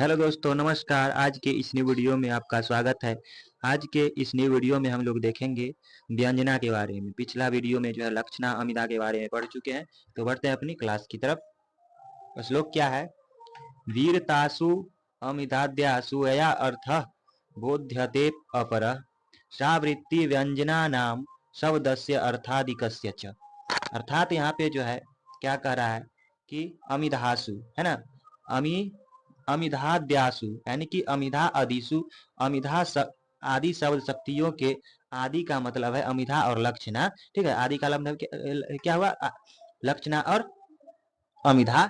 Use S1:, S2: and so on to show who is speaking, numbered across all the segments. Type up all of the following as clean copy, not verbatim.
S1: Hello दोस्तों, नमस्कार। आज के इस नई वीडियो में आपका स्वागत है। आज के इस नई वीडियो में हम लोग देखेंगे व्यंजना के बारे में। पिछला वीडियो में जो है लक्षणा अमिधा के बारे में पढ़ चुके हैं। तो बढ़ते हैं अपनी क्लास की तरफ। श्लोक क्या है? वीरतासु अमिधाद्यासु यया अर्थः बोध्यते अपरः सा वृत्ति व्यंजना नाम शब्दस्य अर्थादिकस्य च। अर्थात यहाँ पे जो है क्या कह रहा है कि अमिधासु है ना, अमी अमिधाद्यासु यानी कि अमिधा आदिसु। अमिधा आदि शब्द शक्तियों के आदि का मतलब है अमिधा और लक्षणा। ठीक है, आदि का मतलब क्या हुआ? लक्षणा और अमिधा।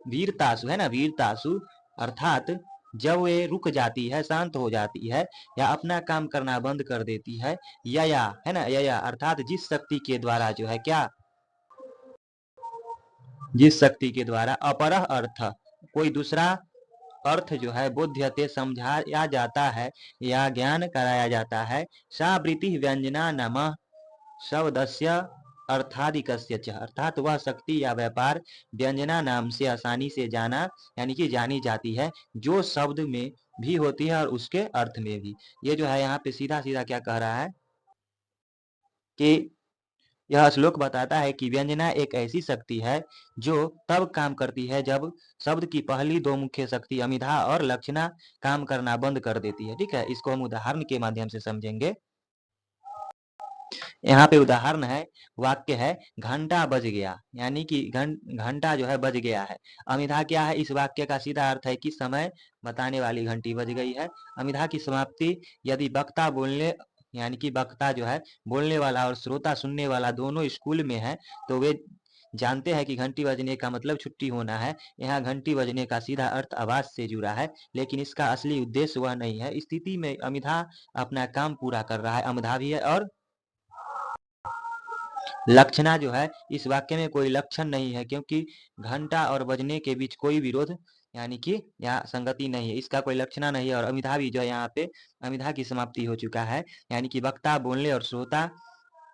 S1: वीरतासु है ना, वीरतासु अर्थात जब वे रुक जाती है, शांत हो जाती है या अपना काम करना बंद कर देती है। यया है ना, यया अर्थात जिस शक्ति के द्वारा जो है क्या, जिस शक्ति के द्वारा अपरः अर्थ कोई दूसरा अर्थ जो है बोध्यते समझाया जाता है या ज्ञान कराया जाता है। सा वृत्ति व्यंजना नमः शब्दस्य अर्थादिकस्य च अर्थात वह शक्ति या व्यापार व्यंजना नाम से आसानी से जाना यानी कि जानी जाती है, जो शब्द में भी होती है और उसके अर्थ में भी। ये जो है यहाँ पे सीधा सीधा क्या कह रहा है कि यह श्लोक बताता है कि व्यंजना एक ऐसी शक्ति है जो तब काम करती है जब शब्द की पहली दो मुख्य शक्ति अमिधा और लक्षणा काम करना बंद कर देती है। ठीक है, इसको हम उदाहरण के माध्यम से समझेंगे। यहाँ पे उदाहरण है, वाक्य है घंटा बज गया, यानी कि घंटा जो है बज गया है। अमिधा क्या है? इस वाक्य का सीधा अर्थ है कि समय बताने वाली घंटी बज गई है। अमिधा की समाप्ति यदि वक्ता बोलने यानी कि वक्ता जो है बोलने वाला और श्रोता सुनने वाला दोनों स्कूल में है तो वे जानते हैं कि घंटी बजने का मतलब छुट्टी होना है। यहाँ घंटी बजने का सीधा अर्थ आवाज से जुड़ा है, लेकिन इसका असली उद्देश्य वह नहीं है। स्थिति में अमिधा अपना काम पूरा कर रहा है, अमिधा भी है और लक्षणा जो है इस वाक्य में कोई लक्षण नहीं है, क्योंकि घंटा और बजने के बीच कोई विरोध यानी कि यहाँ संगति नहीं है, इसका कोई लक्षणा नहीं है। और अमिधा भी जो है यहाँ पे अमिधा की समाप्ति हो चुका है, यानी कि वक्ता बोलने और श्रोता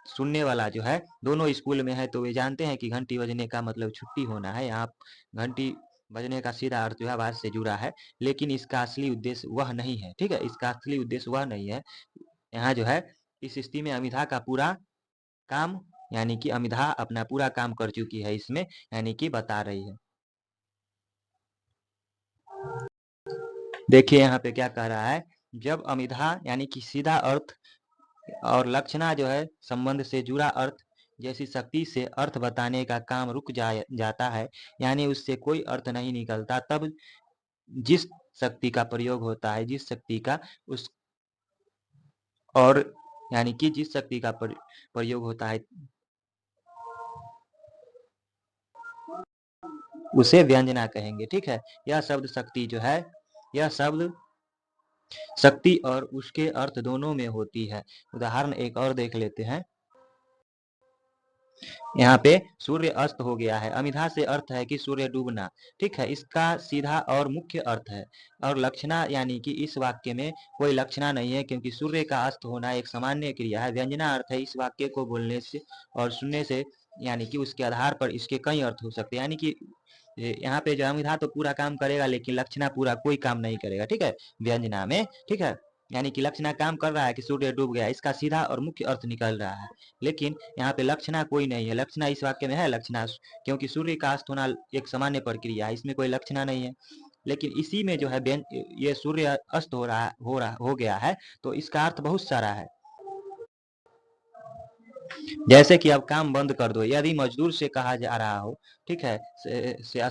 S1: सुनने वाला जो है दोनों स्कूल में है तो वे जानते हैं कि घंटी बजने का मतलब छुट्टी होना है। यहाँ घंटी बजने का सीधा अर्थ जो है आवाज से जुड़ा है, लेकिन इसका असली उद्देश्य वह नहीं है। ठीक है, इसका असली उद्देश्य वह नहीं है। यहाँ जो है इस स्थिति में अमिधा का पूरा काम यानी कि अमिधा अपना पूरा काम कर चुकी है इसमें, यानी कि बता रही है। देखिए यहाँ पे क्या कह रहा है, जब अमिधा यानी कि सीधा अर्थ और लक्षणा जो है संबंध से जुड़ा अर्थ जैसी शक्ति से अर्थ बताने का काम रुक जाता है, यानी उससे कोई अर्थ नहीं निकलता, तब जिस शक्ति का प्रयोग होता है, जिस शक्ति का उस और यानी कि जिस शक्ति का प्रयोग होता है उसे व्यंजना कहेंगे। ठीक है, यह शब्द शक्ति जो है, यह शब्द शक्ति और उसके अर्थ दोनों में होती है। उदाहरण एक और देख लेते हैं। यहाँ पे सूर्य अस्त हो गया है, अमिधा से अर्थ है कि सूर्य डूबना। ठीक है, इसका सीधा और मुख्य अर्थ है। और लक्षणा यानी कि इस वाक्य में कोई लक्षणा नहीं है, क्योंकि सूर्य का अस्त होना एक सामान्य क्रिया है। व्यंजना अर्थ है इस वाक्य को बोलने से और सुनने से, यानी कि उसके आधार पर इसके कई अर्थ हो सकते हैं। यानी कि यहाँ पे जो अमिधा तो पूरा काम करेगा, लेकिन लक्षणा पूरा कोई काम नहीं करेगा। ठीक है, व्यंजना में। ठीक है, यानी कि लक्षणा काम कर रहा है कि सूर्य डूब गया, इसका सीधा और मुख्य अर्थ निकल रहा है, लेकिन यहाँ पे लक्षणा कोई नहीं है। लक्षणा इस वाक्य में है लक्षणा, क्योंकि सूर्य का अस्त होना एक सामान्य प्रक्रिया है, इसमें कोई लक्षणा नहीं है। लेकिन इसी में जो है ये सूर्य अस्त हो गया है, तो इसका अर्थ बहुत सारा है। जैसे कि अब काम बंद कर दो, यदि मजदूर से कहा जा रहा हो, ठीक है,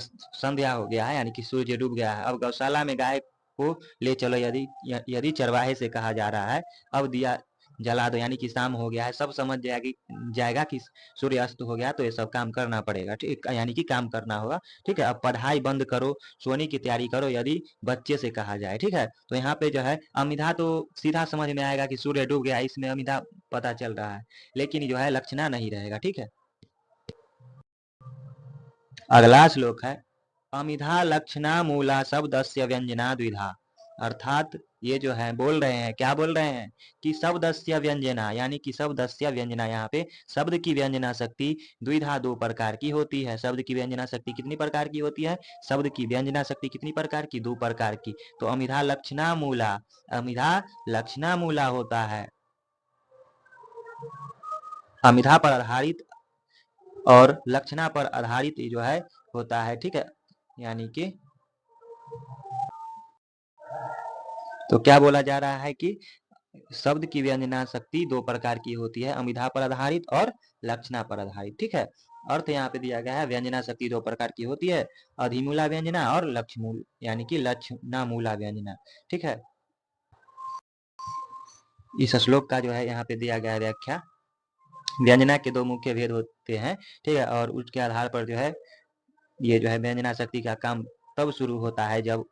S1: संध्या हो गया है यानी कि सूर्य डूब गया है, अब गौशाला में गाय को ले चलो, यदि यदि चरवाहे से कहा जा रहा है अब दिया जला दो, यानी कि शाम हो गया है, सब समझ जाएगा कि सूर्य अस्त हो गया, तो ये सब काम करना पड़ेगा। ठीक, यानी कि काम करना होगा। ठीक है, अब पढ़ाई बंद करो, सोने की तैयारी करो, यदि बच्चे से कहा जाए। ठीक है, तो यहाँ पे जो है अमिधा तो सीधा समझ में आएगा कि सूर्य डूब गया, इसमें अमिधा पता चल रहा है, लेकिन जो है लक्षणा नहीं रहेगा। ठीक है, अगला श्लोक है, अमिधा लक्षणा मूला शब्दस्य व्यंजना द्विधा। अर्थात ये जो है बोल रहे हैं, क्या बोल रहे हैं कि शब्दस्य व्यंजना, यानी कि शब्दस्य व्यंजना, यहाँ पे शब्द की व्यंजना शक्ति द्विधा, दो प्रकार की होती है। शब्द की व्यंजना शक्ति कितनी प्रकार की होती है? शब्द की व्यंजना शक्ति कितनी प्रकार की? दो प्रकार की। तो अमिधा लक्षणा मूला, अमिधा लक्षणा मूला होता है, अमिधा पर आधारित और लक्षणा पर आधारित जो है होता है, ठीक है। यानी कि तो क्या बोला जा रहा है कि शब्द की व्यंजना शक्ति दो प्रकार की होती है, अमिधा पर आधारित और लक्षणा पर आधारित, ठीक है। अर्थ यहाँ पे दिया गया है, व्यंजना शक्ति दो प्रकार की होती है, अधिमूला व्यंजना और लक्ष्मूल यानी कि लक्षणामूला व्यंजना, ठीक है। इस श्लोक का जो है यहाँ पे दिया गया व्याख्या, व्यंजना के दो मुख्य भेद होते हैं, ठीक है, और उसके आधार पर जो है ये जो है व्यंजना शक्ति का काम तब शुरू होता है जब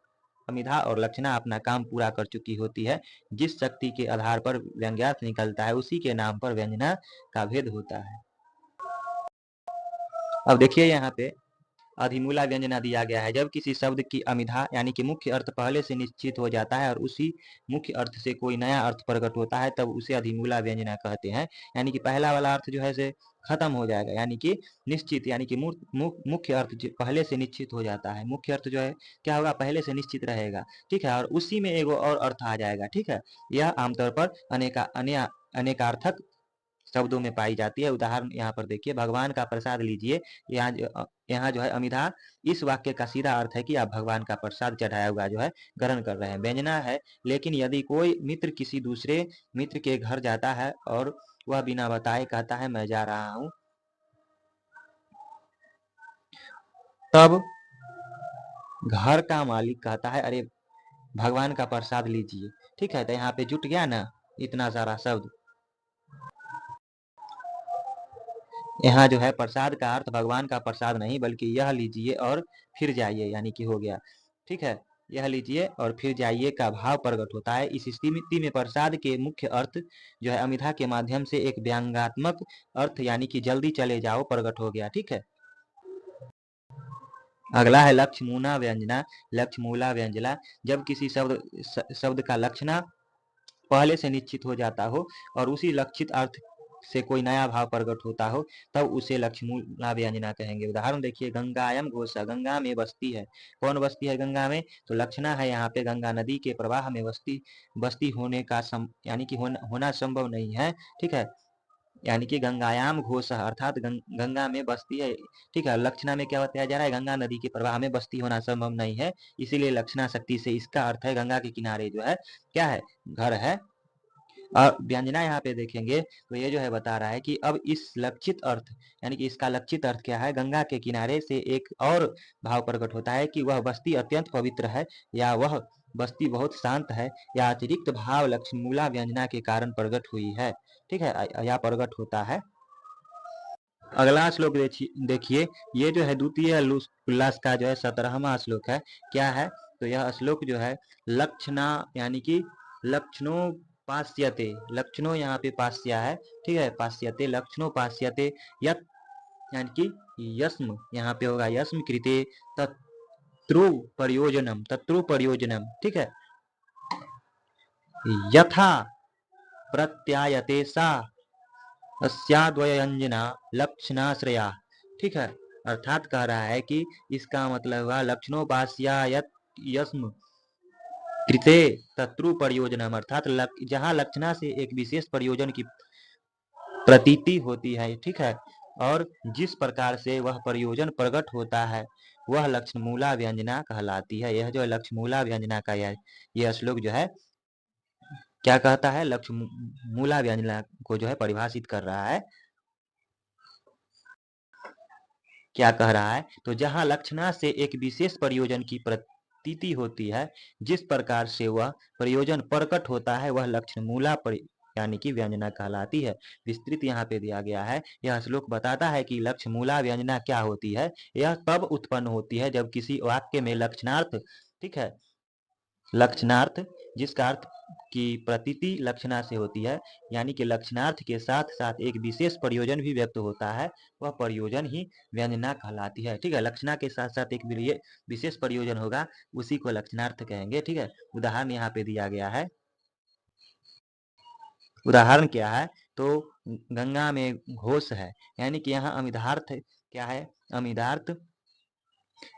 S1: अमिधा और लक्षणा अपना काम पूरा कर चुकी होती है। जिस शक्ति के आधार पर व्यंग्यार्थ निकलता है उसी के नाम पर व्यंजना का भेद होता है। अब देखिए यहाँ पे अधिमूला व्यंजना दिया गया है, जब किसी शब्द की अमिधा यानी कि मुख्य अर्थ पहले से निश्चित हो जाता है और उसी मुख्य अर्थ से कोई नया अर्थ प्रकट होता है तब उसे अधिमूला व्यंजना कहते हैं। यानी कि पहला वाला अर्थ जो है से खत्म हो जाएगा, यानी कि निश्चित, यानी कि मुख्य अर्थ पहले से निश्चित हो जाता है, मुख्य अर्थ जो है क्या होगा, पहले से निश्चित रहेगा, ठीक है, और उसी में एगो और अर्थ आ जाएगा, ठीक है। यह आमतौर पर अनेकार्थक शब्दों में पाई जाती है। उदाहरण यहाँ पर देखिए, भगवान का प्रसाद लीजिए, यहाँ जो है अमिधा इस वाक्य का सीधा अर्थ है कि आप भगवान का प्रसाद चढ़ाया हुआ जो है ग्रहण कर रहे हैं, व्यंजना है। लेकिन यदि कोई मित्र किसी दूसरे मित्र के घर जाता है और वह बिना बताए कहता है मैं जा रहा हूँ, तब घर का मालिक कहता है अरे भगवान का प्रसाद लीजिए, ठीक है, तो यहाँ पे जुट गया ना इतना सारा शब्द। यहाँ जो है प्रसाद का अर्थ भगवान का प्रसाद नहीं बल्कि यह लीजिए और फिर जाइए, यानी कि हो गया, ठीक है, यह लीजिए और फिर जाइए का भाव प्रकट होता है। इस स्थिति में प्रसाद के मुख्य अर्थ जो है अमिधा के माध्यम से एक व्यंग्यात्मक अर्थ यानी कि जल्दी चले जाओ प्रकट हो गया, ठीक है। अगला है लक्ष्मूला व्यंजना, लक्ष्मूला व्यंजना, जब किसी शब्द का लक्षणा पहले से निश्चित हो जाता हो और उसी लक्षित अर्थ से कोई नया भाव प्रकट होता हो तब उसे लक्ष्मूला व्यंजना कहेंगे। उदाहरण देखिए, गंगायम घोषा, गंगा में बसती है, कौन बसती है गंगा में? तो लक्षणा है यहाँ पे गंगा नदी के प्रवाह में बस्ती होने का यानी कि होना संभव नहीं है, ठीक है। यानी कि गंगायाम घोष अर्थात गंगा में बस्ती है, ठीक है। लक्षणा में क्या बताया जा रहा है? गंगा नदी के प्रवाह में बस्ती होना संभव नहीं है, इसीलिए लक्षणा शक्ति से इसका अर्थ है गंगा के किनारे जो है क्या है, घर है। और व्यंजना यहाँ पे देखेंगे तो ये जो है बता रहा है कि अब इस लक्षित अर्थ यानी कि इसका लक्षित अर्थ क्या है, गंगा के किनारे से एक और भाव प्रकट होता है कि वह बस्ती अत्यंत पवित्र है या वह बस्ती बहुत शांत है या अतिरिक्त भाव लक्ष्मूला व्यंजना के कारण प्रकट हुई है, ठीक है, या प्रकट होता है। अगला श्लोक देखिए, ये जो है द्वितीय उल्लास का जो है 17वां श्लोक है, क्या है? तो यह श्लोक जो है लक्षणा यानी कि लक्षणों पास्यते, लक्षणों यहाँ पे पास्या है, ठीक है, पास्यते लक्षणों पास्यते यत यानी कि यस्म यहाँ पे होगा यस्म कृते तत्रु प्रयोजनम, तत्रु प्रयोजनम, ठीक है, यथा प्रत्यायते सा अस्याद्वयंजना लक्षणाश्रया, ठीक है। अर्थात कह रहा है कि इसका मतलब हुआ लक्षणोपास्यायत यस्म कृते तत्रु प्रयोजनम, अर्थात जहाँ लक्षणा से एक विशेष प्रयोजन की प्रतीति होती है, ठीक है, और जिस प्रकार से वह प्रयोजन प्रकट होता है वह लक्ष्मूला व्यंजना कहलाती है। यह जो लक्ष्मूला व्यंजना का यह श्लोक जो है क्या कहता है, लक्ष्मूला व्यंजना को जो है परिभाषित कर रहा है। क्या कह रहा है? तो जहां लक्षणा से एक विशेष प्रयोजन की प्रतीति होती है, जिस प्रकार से वह प्रयोजन प्रकट होता है वह लक्ष्मूला यानी कि व्यंजना कहलाती है। विस्तृत यहाँ पे दिया गया है। यह श्लोक बताता है कि लक्ष्मूला व्यंजना क्या होती है। यह तब उत्पन्न होती है जब किसी वाक्य में लक्षणार्थ, ठीक है, लक्षणार्थ जिसका अर्थ की प्रतीति लक्षणा से होती है, यानी कि लक्षणार्थ के साथ साथ एक विशेष प्रयोजन भी व्यक्त होता है, वह प्रयोजन ही व्यंजना कहलाती है। ठीक है, लक्षणा के साथ साथ एक विशेष प्रयोजन होगा, उसी को लक्षणार्थ कहेंगे। ठीक है, उदाहरण यहाँ पे दिया गया है। उदाहरण क्या है, तो गंगा में घोष है, यानी कि यहाँ अमितार्थ क्या है, अमितार्थ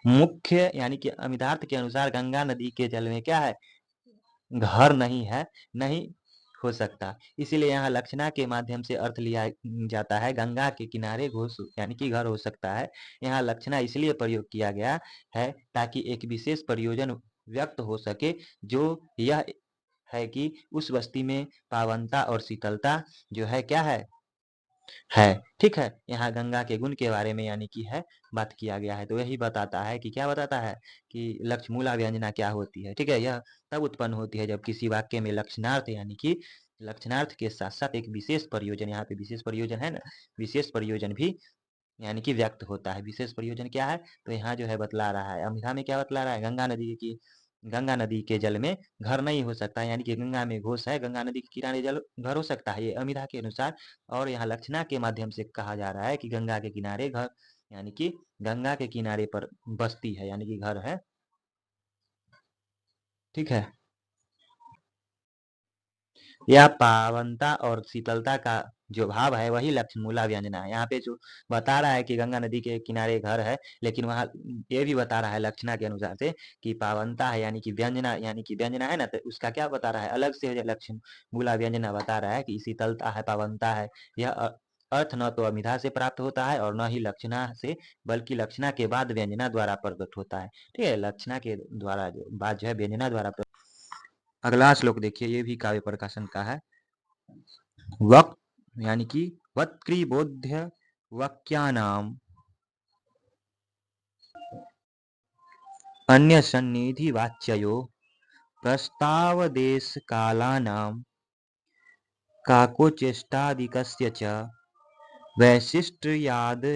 S1: मुख्य, यानी कि अमितार्थ के अनुसार गंगा नदी के जल में क्या है, घर नहीं है, नहीं हो सकता। इसीलिए यहाँ लक्षणा के माध्यम से अर्थ लिया जाता है, गंगा के किनारे घोष यानी कि घर हो सकता है। यहाँ लक्षणा इसलिए प्रयोग किया गया है ताकि एक विशेष प्रयोजन व्यक्त हो सके, जो यह है कि उस बस्ती में पावनता और शीतलता जो है क्या है। ठीक है, यहाँ गंगा के गुण के बारे में यानी कि है बात किया गया है। तो यही बताता है कि क्या बताता है कि लक्ष्मूला व्यंजना क्या होती है। ठीक है, यह तब उत्पन्न होती है जब किसी वाक्य में लक्षणार्थ यानी कि लक्षणार्थ के साथ साथ एक विशेष प्रयोजन, यहाँ पे विशेष प्रयोजन है ना, विशेष प्रयोजन भी यानी कि व्यक्त होता है। विशेष प्रयोजन क्या है, तो यहाँ जो है बतला रहा है, अमिधा में क्या बतला रहा है, गंगा नदी के जल में घर नहीं हो सकता, यानी कि गंगा में घोष है, गंगा नदी के किनारे जल घर हो सकता है, ये अमिधा के अनुसार। और यहाँ लक्षणा के माध्यम से कहा जा रहा है कि गंगा के किनारे घर, यानी कि गंगा के किनारे पर बस्ती है, यानी कि घर है। ठीक है, यह पावनता और शीतलता का जो भाव है वही लक्ष्मूला व्यंजना है। यहाँ पे जो बता रहा है कि गंगा नदी के किनारे घर है, लेकिन वहाँ ये भी बता रहा है लक्षणा के अनुसार से कि पावनता है, यानी कि व्यंजना, यानी कि व्यंजना है ना, तो उसका क्या बता रहा है, अलग से लक्ष्मूला व्यंजना बता रहा है कि शीतलता है, पावनता है। यह अर्थ न तो अमिधा से प्राप्त होता है और न ही लक्षणा से, बल्कि लक्षणा के बाद व्यंजना द्वारा प्रकट होता है। ठीक है, लक्षणा के द्वारा जो बाद जो है व्यंजना द्वारा। अगला श्लोक देखिए, ये भी काव्य प्रकाशन का है। वक्त यानी कि वक्त्रिबोध्य वाक्यानाम अन्य सन्निधि वाच्यो प्रस्तावदेश कालानाम काकोचेष्टादिकस्य च वैशिष्ट्यादन्यमर्थ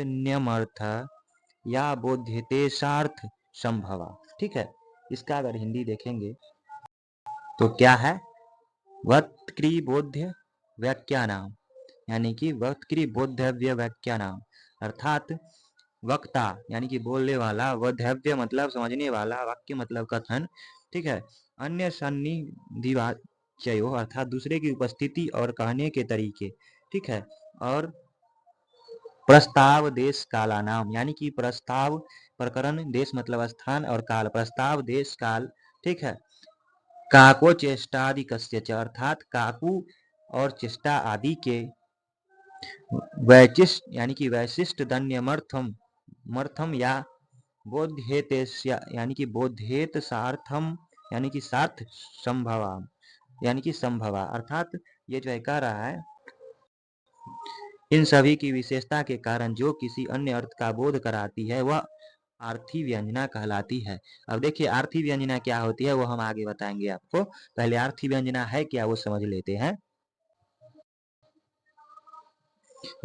S1: या बोध्यतेशार्थ संभवा। ठीक है, इसका अगर हिंदी देखेंगे तो क्या है, वक्त्रिबोध्य वाक्यानाम, यानी कि वक्त्रिबोध्यव्य वाक्यानाम, अर्थात वक्ता यानी कि बोलने वाला, वध्यव्य मतलब समझने वाला, वाक्य मतलब कथन। ठीक है, अन्य सन्निधिवाच्यो अर्थात दूसरे की उपस्थिति और कहने के तरीके। ठीक है, और प्रस्ताव देश काला नाम, यानी कि प्रस्ताव प्रकरण, देश मतलब स्थान और काल, प्रस्ताव देश काल। ठीक है, काको चेष्टादि कस्य च अर्थात काकू और चेष्टा आदि के वैचिष्ट यानी कि वैशिष्ट दन्यमर्थम मर्थम या बोध्येतेस्य यानी कि बोध्येत सार्थम यानी कि सार्थ संभवा, यानी कि संभवा, अर्थात ये जो है कह रहा है इन सभी की विशेषता के कारण जो किसी अन्य अर्थ का बोध कराती है वह आर्थी व्यंजना कहलाती है। अब देखिए आर्थी व्यंजना क्या होती है वो हम आगे बताएंगे आपको, पहले आर्थी व्यंजना है क्या वो समझ लेते हैं।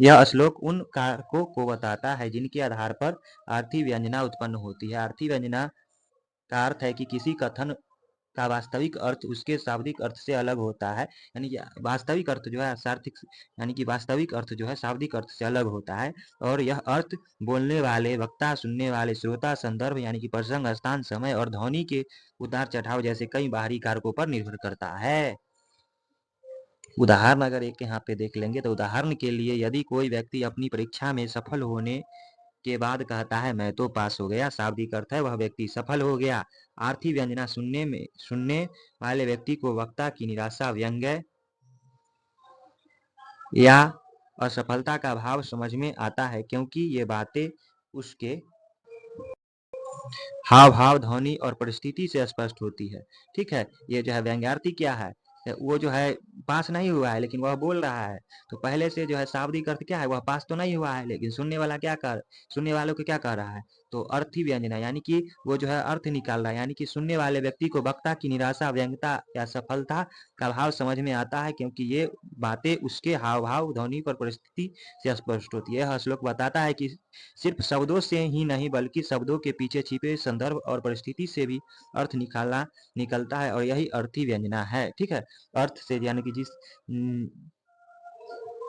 S1: यह श्लोक उन कारकों को बताता है जिनके आधार पर आर्थी व्यंजना उत्पन्न होती है। आर्थी व्यंजना का अर्थ है कि किसी कथन का वास्तविक अर्थ उसके शाब्दिक अर्थ से अलग होता है, यानी कि वास्तविक अर्थ जो है सार्थिक, यानी कि वास्तविक अर्थ जो है शाब्दिक अर्थ से अलग होता है, और यह अर्थ बोलने वाले वक्ता, सुनने वाले श्रोता, संदर्भ यानी कि प्रसंग, स्थान, समय और ध्वनि के उतार चढ़ाव जैसे कई बाहरी कारकों पर निर्भर करता है। उदाहरण अगर एक यहाँ पे देख लेंगे तो उदाहरण के लिए यदि कोई व्यक्ति अपनी परीक्षा में सफल होने के बाद कहता है मैं तो पास हो गया, शाब्दिक अर्थ है वह व्यक्ति सफल हो गया। आर्थी व्यंजना सुनने वाले व्यक्ति को वक्ता की निराशा, व्यंग्य या असफलता का भाव समझ में आता है, क्योंकि ये बातें उसके हाव भाव, ध्वनि और परिस्थिति से स्पष्ट होती है। ठीक है, ये जो है व्यंग्यार्थी क्या है, वो जो है पास नहीं हुआ है लेकिन वह बोल रहा है, तो पहले से जो है शाब्दिक अर्थ क्या है, वह पास तो नहीं हुआ है, लेकिन सुनने वालों को क्या कह रहा है, तो अर्थी व्यंजना यानी कि वो जो है अर्थ निकाल रहा है, यानी कि सुनने वाले व्यक्ति को वक्ता की निराशा, व्यंग्यता या सफलता का भाव समझ में आता है, क्योंकि ये बातें उसके हाव भाव, ध्वनि पर परिस्थिति से स्पष्ट होती है। यह श्लोक बताता है कि सिर्फ शब्दों से ही नहीं बल्कि शब्दों के पीछे छिपे संदर्भ और परिस्थिति से भी अर्थ निकलता है, और यही अर्थी व्यंजना है। ठीक है, अर्थ से यानी कि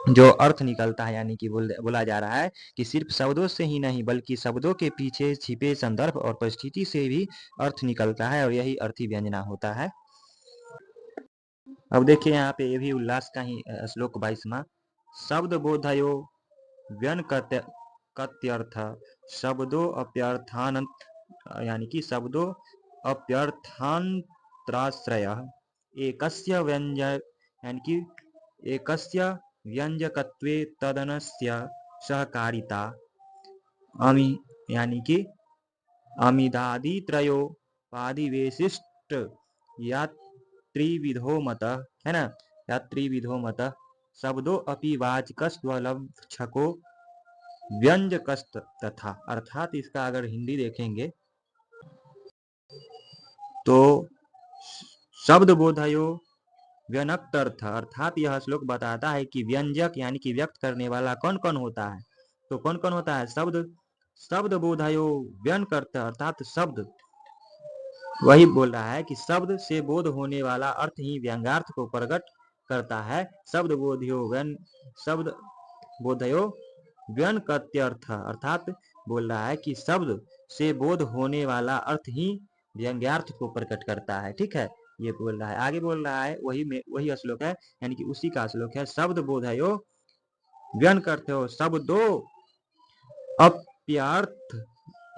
S1: जो अर्थ निकलता है, यानी कि बोला जा रहा है कि सिर्फ शब्दों से ही नहीं बल्कि शब्दों के पीछे छिपे संदर्भ और परिस्थिति से भी अर्थ निकलता है, और यही अर्थी व्यंजना होता है। अब देखिए यहाँ पे ये भी उल्लास का ही श्लोक 22वां। शब्द बोधयो व्यन कत्यर्थ शब्दो अप्यर्थान, यानी कि शब्दो अप्यर्थांतराश्रय एकस्य व्यंजक, यानी कि एकस्य व्यंजकत्वे तदनस्य सहकारिता यानी कि अमिदादित्रयो पादिवेशिष्ट या त्रिविधो मतः, है ना, या त्रिविधो मतः शब्दों अपि वाचकस्वलक्षको व्यंजकस्त तथा। अर्थात इसका अगर हिंदी देखेंगे तो शब्द बोधयो व्यनक्तर्थ, अर्थात यह श्लोक बताता है कि व्यंजक यानी कि व्यक्त करने वाला कौन कौन होता है। तो कौन कौन होता है? शब्द बोधयो व्यनकर्त, अर्थात शब्द, वही बोल रहा है कि शब्द से बोध होने वाला अर्थ ही व्यंग्यार्थ को प्रकट करता है। शब्द बोधयो व्यनकत्यर्थ, अर्थात बोल रहा है कि शब्द से बोध होने वाला अर्थ ही व्यंग्यार्थ को प्रकट करता है। ठीक है, ये बोल रहा है। आगे बोल रहा है वही श्लोक है, यानी कि उसी का श्लोक है। शब्द बोधयो व्यनकर्थयो शब्दो अप्यर्थ,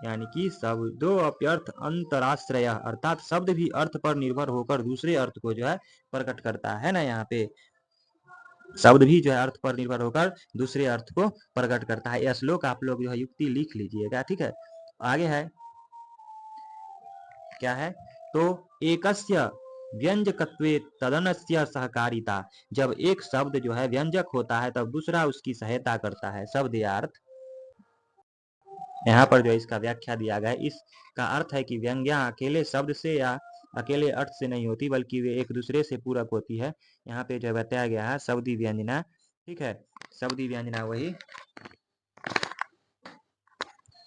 S1: यानी कि शब्दो अप्यर्थ अंतराश्रय, अर्थात शब्द भी अर्थ पर निर्भर होकर दूसरे अर्थ को जो है प्रकट करता है ना। यहाँ पे शब्द भी जो है अर्थ पर निर्भर होकर दूसरे अर्थ को प्रकट करता है। यह श्लोक आप लोग जो है युक्ति लिख लीजिएगा। ठीक है, आगे है, क्या है? तो एकस्य व्यंजकत्वे तदनस्य सहकारिता, जब एक शब्द जो है व्यंजक होता है तब दूसरा उसकी सहायता करता है। शब्द या अर्थ, यहाँ पर जो इसका व्याख्या दिया गया है, इसका अर्थ है कि व्यंग्या अकेले शब्द से या अकेले अर्थ से नहीं होती बल्कि वे एक दूसरे से पूरक होती है। यहाँ पे जो बताया गया है शब्दी व्यंजना। ठीक है, शब्दी व्यंजना वही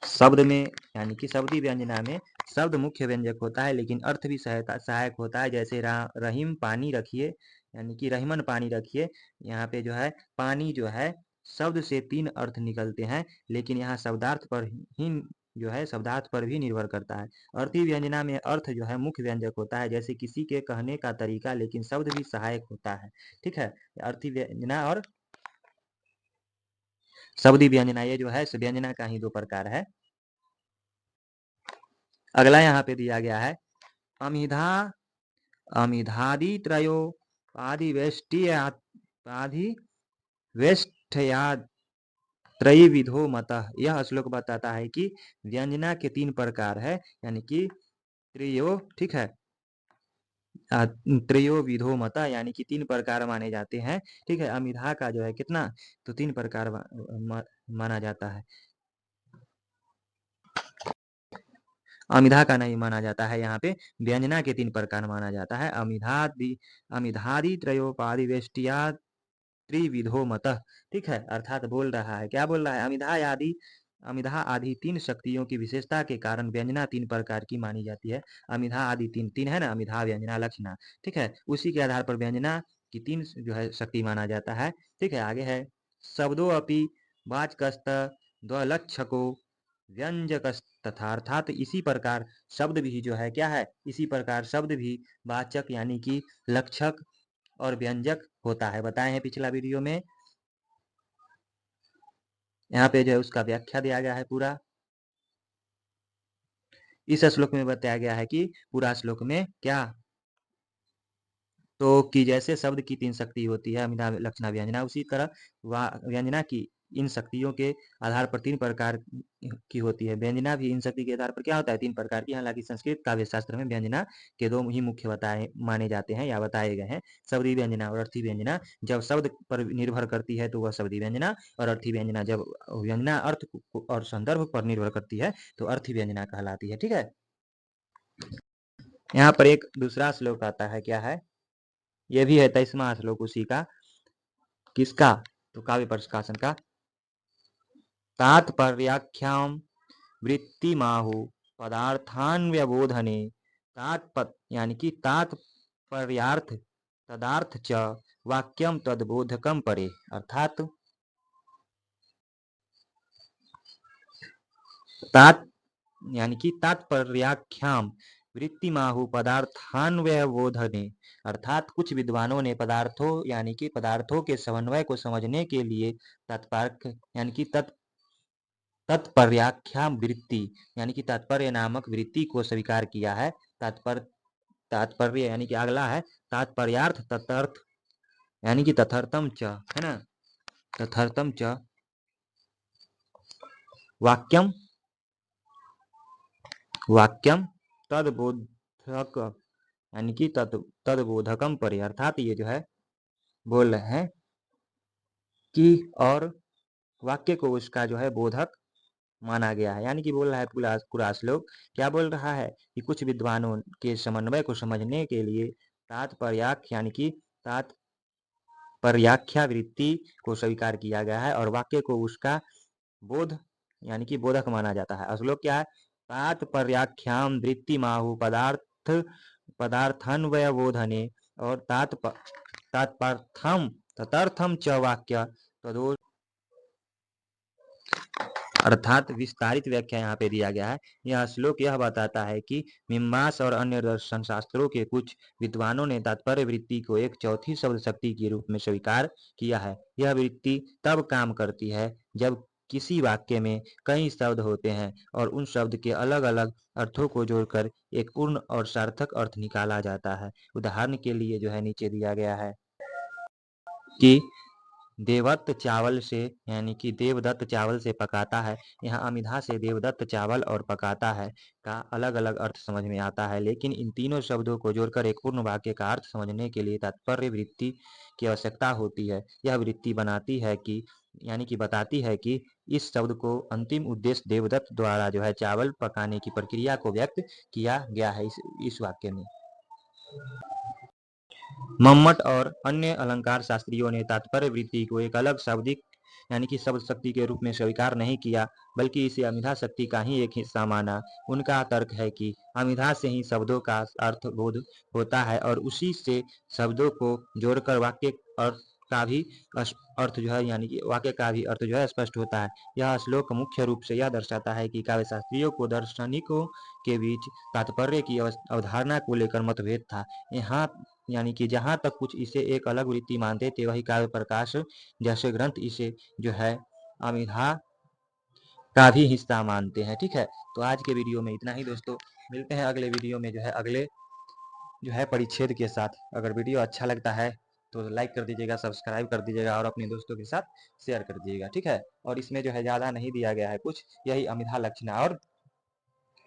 S1: शब्द में, यानी कि शब्दी व्यंजना में शब्द मुख्य व्यंजक होता है लेकिन अर्थ भी सहायक होता है। जैसे रहीम पानी रखिए, यानी कि रहीमन पानी रखिए। यहाँ पे जो है पानी जो है शब्द से 3 अर्थ निकलते हैं, लेकिन यहाँ शब्दार्थ पर ही जो है शब्दार्थ पर भी निर्भर करता है। अर्थी व्यंजना में अर्थ जो है मुख्य व्यंजक होता है, जैसे किसी के कहने का तरीका, लेकिन शब्द भी सहायक होता है। ठीक है, अर्थी व्यंजना और शब्दी व्यंजना ये जो है व्यंजना का ही 2 प्रकार है। अगला यहाँ पे दिया गया है अमिधादि त्रयो पादिवेष्ट्या त्रयविधो मतः। यह श्लोक बताता है कि व्यंजना के 3 प्रकार है, यानी कि त्रयो, ठीक है, त्रयो विधो मतः, यानी कि 3 प्रकार माने जाते हैं। ठीक है, अमिधा का जो है कितना, तो 3 प्रकार माना जाता है। अमिधा का नहीं माना जाता है, यहाँ पे व्यंजना के 3 प्रकार माना जाता है। अमिधादि त्रयोपादिवेष्ट्या त्रिविधो मतः। ठीक है, अर्थात बोल रहा है, क्या बोल रहा है? अमिधा आदि 3 शक्तियों की विशेषता के कारण व्यंजना 3 प्रकार की मानी जाती है। अमिधा आदि 3 है ना, अमिधा, व्यंजना, लक्षणा। ठीक है, उसी के आधार पर व्यंजना की 3 जो है शक्ति माना जाता है। ठीक है, आगे है शब्दों अपि वाचकस्त द्वलक्षको व्यंजकस्त तथा, अर्थात इसी प्रकार शब्द भी जो है क्या है, इसी प्रकार शब्द भी वाचक यानी कि लक्षक और व्यंजक होता है। बताए हैं पिछला वीडियो में। यहाँ पे जो है उसका व्याख्या दिया गया है पूरा। इस श्लोक में बताया गया है कि पूरा श्लोक में क्या, तो कि जैसे शब्द की 3 शक्ति होती है, अमिधा, लक्षणा, व्यंजना, उसी तरह व्यंजना की इन शक्तियों के आधार पर 3 प्रकार की होती है। व्यंजना भी इन शक्ति के आधार पर क्या होता है? 3 प्रकार की। हालांकि संस्कृत काव्य शास्त्र में व्यंजना के 2 ही मुख्य बताए माने जाते हैं या बताए गए हैं, शब्दी व्यंजना और अर्थी व्यंजना। जब शब्द पर निर्भर करती है तो वह शब्दी व्यंजना, और अर्थी व्यंजना जब व्यंजना अर्थ और संदर्भ पर निर्भर करती है तो अर्थी व्यंजना कहलाती है। ठीक है, यहाँ पर एक दूसरा श्लोक आता है, क्या है? यह भी है 23वां श्लोक उसी का। किसका? तो काव्य प्रकाशन का। तात्पर्याख्याम वृत्तिमाहु पदार्थान्व्यबोधने यानी कि तात्पर्यार्थ तदार्थ च वाक्यम तद्बोधकम परे। अर्थात तात यानी कि तात्पर्याख्याम वृत्तिमाहु पदार्थान्वयबोधने, अर्थात कुछ विद्वानों ने पदार्थों यानी कि पदार्थों के समन्वय को समझने के लिए तात्पर्य यानी कि तत्पर्याख्या वृत्ति यानी कि तात्पर्य नामक वृत्ति को स्वीकार किया है। तात्पर्य यानी कि अगला है तात्पर्यार्थ तदर्थ यानी कि तथर्थम च, है ना? तथर्थम च वाक्यम तदबोधक यानी कि तदबोधकम परे। अर्थात ये जो है बोल रहे हैं कि और वाक्य को उसका जो है बोधक माना गया है। यानी कि बोल रहा है पूरा श्लोक क्या बोल रहा है कि कुछ विद्वानों के समन्वय को समझने के लिए तात्पर्याख्या यानी कि तात्पर्याख्या वृत्ति को स्वीकार किया गया है और वाक्य को उसका बोध यानी कि बोधक माना जाता है। श्लोक क्या है? तात्पर्याख्याम वृत्ति माहु पदार्थन्वय बोधने और तात्पर्थम तदर्थम च वाक्य तदो, अर्थात विस्तारित व्याख्या यहाँ पे दिया गया है। यह श्लोक यह बताता है कि मीमांसा और अन्य दर्शन शास्त्रों के कुछ विद्वानों ने तात्पर्य वृत्ति को एक चौथी शब्द शक्ति के रूप में स्वीकार किया है। यह वृत्ति तब काम करती है जब किसी वाक्य में कई शब्द होते हैं और उन शब्द के अलग अलग अर्थों को जोड़कर एक पूर्ण और सार्थक अर्थ निकाला जाता है। उदाहरण के लिए जो है नीचे दिया गया है कि देवदत्त चावल से यानी कि देवदत्त चावल से पकाता है। यहाँ अमिधा से देवदत्त चावल और पकाता है का अलग अलग अर्थ समझ में आता है, लेकिन इन तीनों शब्दों को जोड़कर एक पूर्ण वाक्य का अर्थ समझने के लिए तात्पर्य वृत्ति की आवश्यकता होती है। यह वृत्ति बनाती है कि यानी कि बताती है कि इस शब्द को अंतिम उद्देश्य देवदत्त द्वारा जो है चावल पकाने की प्रक्रिया को व्यक्त किया गया है इस वाक्य में। मम्मट और अन्य अलंकार शास्त्रियों ने तात्पर्य वृत्ति को एक अलग शाब्दिक यानी कि शब्द शक्ति के रूप में स्वीकार नहीं किया, बल्कि इसे अमिधा शक्ति का ही एक हिस्सा माना। उनका तर्क है कि अमिधा से ही शब्दों का अर्थ बोध होता है और उसी से शब्दों को जोड़कर वाक्य का भी अर्थ जो है यानी कि वाक्य का भी अर्थ जो है स्पष्ट होता है। यह श्लोक मुख्य रूप से यह दर्शाता है कि काव्य शास्त्रियों को दार्शनिकों के बीच तात्पर्य की अवधारणा को लेकर मतभेद था। यहाँ यानी कि जहाँ तक कुछ इसे एक अलग वृत्ति मानते थे, वही काव्य प्रकाश जैसे ग्रंथ इसे जो है अमिधा का भी हिस्सा मानते हैं। ठीक है, तो आज के वीडियो में इतना ही दोस्तों। मिलते हैं अगले वीडियो में जो है अगले जो है परिच्छेद के साथ। अगर वीडियो अच्छा लगता है तो लाइक कर दीजिएगा, सब्सक्राइब कर दीजिएगा और अपने दोस्तों के साथ शेयर कर दीजिएगा। ठीक है, और इसमें जो है ज़्यादा नहीं दिया गया है कुछ, यही अमिधा लक्षणा और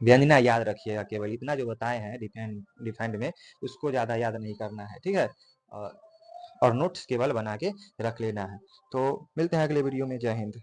S1: व्यंजना याद रखिएगा। केवल इतना जो बताए हैं डिफेंड में उसको ज़्यादा याद नहीं करना है। ठीक है, और नोट्स केवल बना के रख लेना है। तो मिलते हैं अगले वीडियो में। जय हिंद।